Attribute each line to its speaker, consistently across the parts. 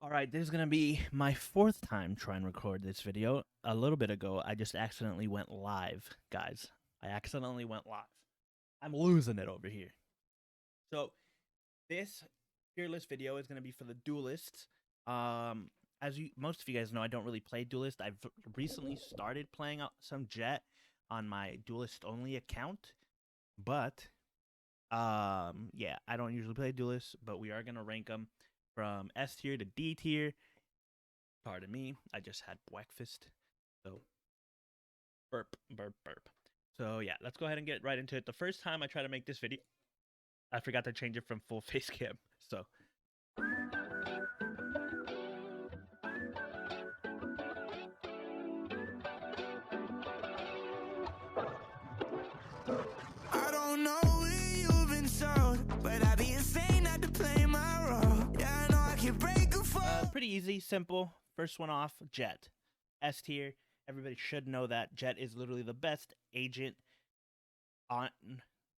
Speaker 1: Alright, this is gonna be my fourth time trying to record this video. A little bit ago, I just accidentally went live, guys. I accidentally went live. I'm losing it over here. So, this fearless video is gonna be for the Duelists. As most of you guys know, I don't really play Duelist. I've recently started playing some Jett on my Duelist only account, but yeah, I don't usually play Duelist, but we are gonna rank them from S tier to D tier. Pardon me, I just had breakfast. So, burp, burp, burp. So, yeah, let's go ahead and get right into it. The first time I tried to make this video, I forgot to change it from full face cam. So,
Speaker 2: I don't know where you've been sold, but I'd be insane not to play my role. Yeah, I know I can break a fall.
Speaker 1: pretty easy, simple. First one off, Jett. S tier. Everybody should know that Jett is literally the best agent on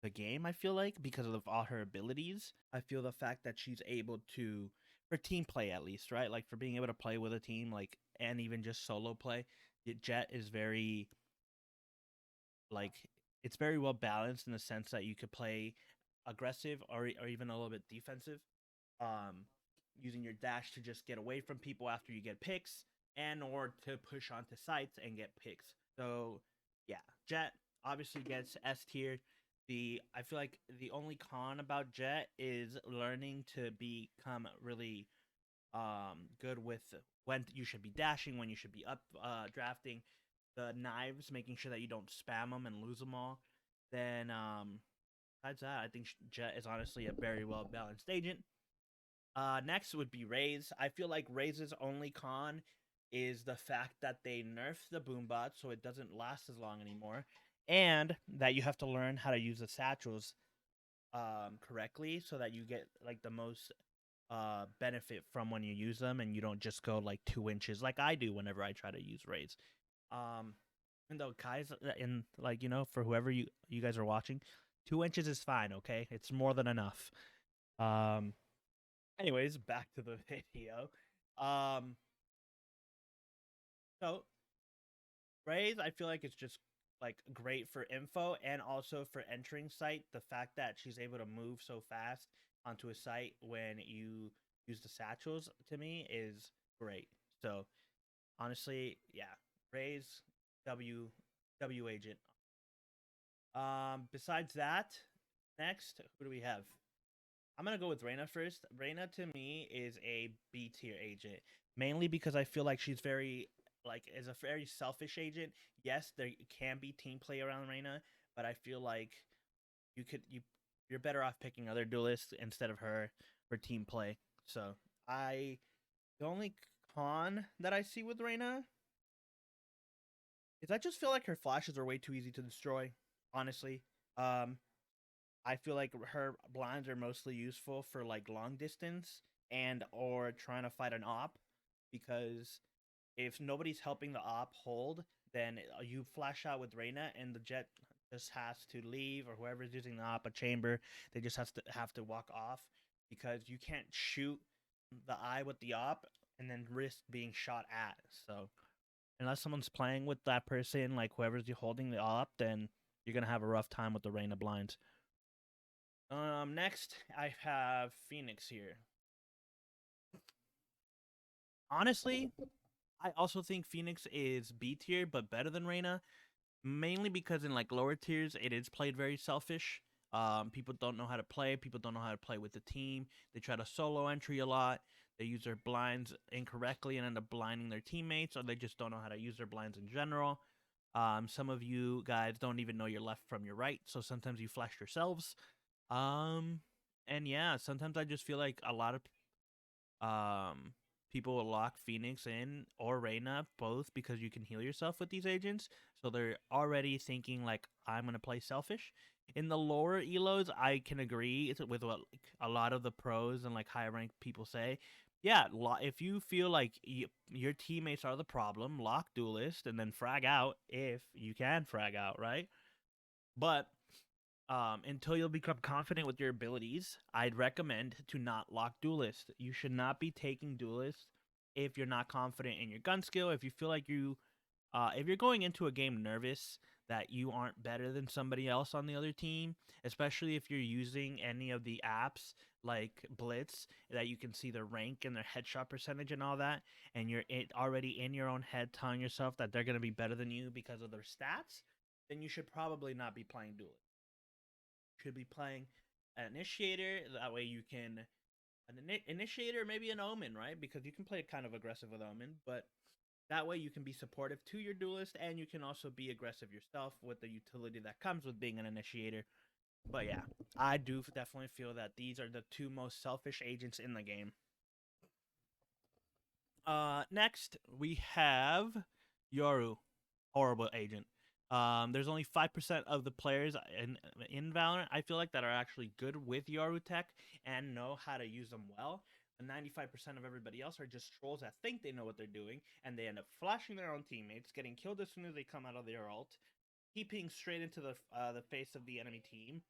Speaker 1: the game, I feel like, because of all her abilities. I feel the fact that she's able to, for team play at least, right? Like for being able to play with a team, like, and even just solo play, Jett is very, like, it's very well balanced in the sense that you could play aggressive or even a little bit defensive, um, using your dash to just get away from people after you get picks and or to push onto sites and get picks. So yeah, Jett obviously gets S tier. I feel like the only con about Jett is learning to become really good with when you should be dashing, when you should be up drafting, the knives, making sure that you don't spam them and lose them all. Then besides that, I think Jett is honestly a very well balanced agent. Next would be Raze. I feel like Raze's only con is the fact that they nerfed the boombot, so it doesn't last as long anymore, and that you have to learn how to use the satchels correctly so that you get like the most benefit from when you use them, and you don't just go like 2 inches like I do whenever I try to use Raze. Even though guys, in like for whoever you guys are watching, 2 inches is fine. Okay, it's more than enough. Um, Anyways, back to the video. Um, so Raze, I feel like it's just like great for info and also for entering site. The fact that she's able to move so fast onto a site when you use the satchels to me is great. So honestly, yeah, Raze W agent. Besides that, next, who do we have? I'm gonna go with Reyna first. Reyna to me is a B tier agent, mainly because I feel like she's very is a very selfish agent. Yes, there can be team play around Reyna, but I feel like you're better off picking other duelists instead of her for team play. So the only con that I see with Reyna is I just feel like her flashes are way too easy to destroy. Honestly, um, I feel like her blinds are mostly useful for like long distance and or trying to fight an op, because if nobody's helping the op hold, then you flash out with Reyna and the Jett just has to leave, or whoever's using the op a chamber, they just have to walk off, because you can't shoot the eye with the op and then risk being shot at. So unless someone's playing with that person, like whoever's holding the op, then you're gonna have a rough time with the Reyna blinds. Next I have Phoenix here. Honestly, I also think Phoenix is B tier, but better than Reyna, mainly because in like lower tiers, it is played very selfish. People don't know how to play. People don't know how to play with the team. They try to solo entry a lot. They use their blinds incorrectly and end up blinding their teammates, or they just don't know how to use their blinds in general. Some of you guys don't even know your left from your right, so sometimes you flash yourselves. Um, and yeah, sometimes I just feel like a lot of people will lock Phoenix in or Reyna both because you can heal yourself with these agents. So they're already thinking like, I'm gonna play selfish. In the lower elos, I can agree with what like, a lot of the pros and like high ranked people say. Yeah, if you feel like your teammates are the problem, lock Duelist and then frag out if you can frag out, right? But Until you'll become confident with your abilities, I'd recommend to not lock Duelist. You should not be taking Duelist if you're not confident in your gun skill. If you feel like if you're going into a game nervous that you aren't better than somebody else on the other team, especially if you're using any of the apps like Blitz that you can see their rank and their headshot percentage and all that, and you're already in your own head telling yourself that they're going to be better than you because of their stats, then you should probably not be playing Duelist. You should be playing an Initiator. That way you can Initiator, maybe an Omen, right? Because you can play kind of aggressive with Omen, but that way you can be supportive to your Duelist, and you can also be aggressive yourself with the utility that comes with being an Initiator. But yeah, I do definitely feel that these are the two most selfish agents in the game. Next we have Yoru, horrible agent. There's only 5% of the players in Valorant, I feel like, that are actually good with Yoru tech and know how to use them well. The 95% of everybody else are just trolls that think they know what they're doing, and they end up flashing their own teammates, getting killed as soon as they come out of their ult, keeping straight into the face of the enemy team,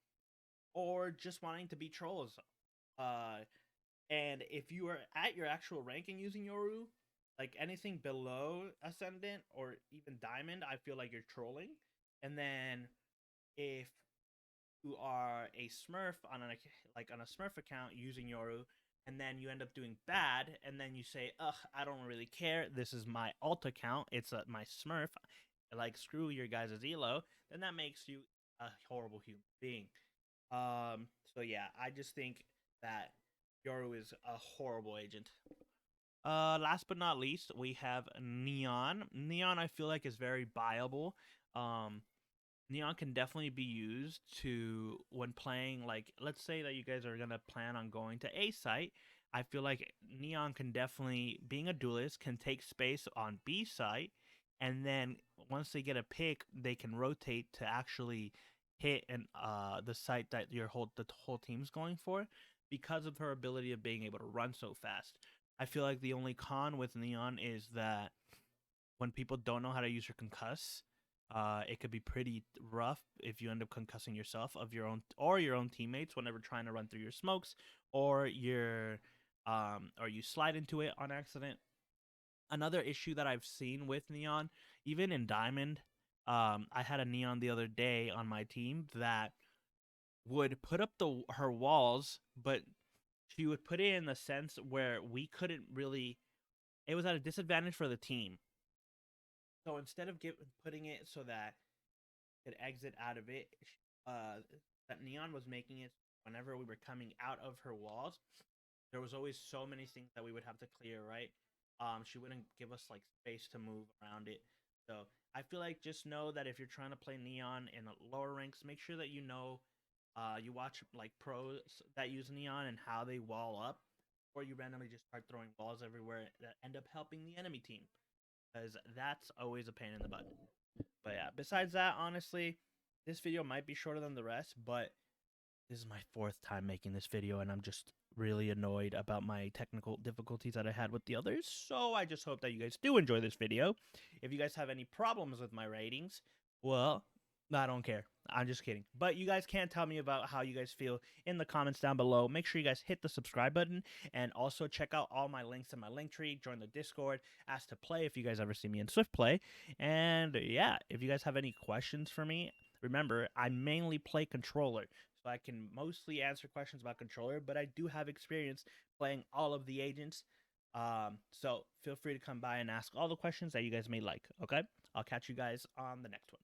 Speaker 1: or just wanting to be trolls. And if you are at your actual ranking using Yoru, like anything below Ascendant or even Diamond, I feel like you're trolling. And then if you are a Smurf on a Smurf account using Yoru, and then you end up doing bad, and then you say, "Ugh, I don't really care. This is my alt account. It's my Smurf. Like screw your guys' elo," then that makes you a horrible human being. So yeah, I just think that Yoru is a horrible agent. Last but not least, we have Neon. Neon, I feel like, is very viable. Um, Neon can definitely be used to when playing. Like, let's say that you guys are gonna plan on going to A site. I feel like Neon can definitely, being a duelist, can take space on B site, and then once they get a pick, they can rotate to actually hit the site that the whole team's going for because of her ability of being able to run so fast. I feel like the only con with Neon is that when people don't know how to use her concuss, it could be pretty rough if you end up concussing yourself of your own or your own teammates whenever trying to run through your smokes, or or you slide into it on accident. Another issue that I've seen with Neon, even in Diamond, I had a Neon the other day on my team that would put up her walls, but she would put it in the sense where we couldn't really. It was at a disadvantage for the team. So instead of putting it so that it could exit out of it, that Neon was making it whenever we were coming out of her walls, there was always so many things that we would have to clear, right? She wouldn't give us like space to move around it. So I feel like just know that if you're trying to play Neon in lower ranks, make sure that you watch like pros that use Neon and how they wall up, or you randomly just start throwing walls everywhere that end up helping the enemy team, because that's always a pain in the butt. But yeah, besides that, honestly, this video might be shorter than the rest, but this is my fourth time making this video, and I'm just really annoyed about my technical difficulties that I had with the others. So I just hope that you guys do enjoy this video. If you guys have any problems with my ratings, well, I don't care. I'm just kidding. But you guys can tell me about how you guys feel in the comments down below. Make sure you guys hit the subscribe button, and also check out all my links in my link tree. Join the Discord, ask to play if you guys ever see me in Swift Play. And yeah, if you guys have any questions for me, remember, I mainly play controller, so I can mostly answer questions about controller, but I do have experience playing all of the agents. So feel free to come by and ask all the questions that you guys may like, okay? I'll catch you guys on the next one.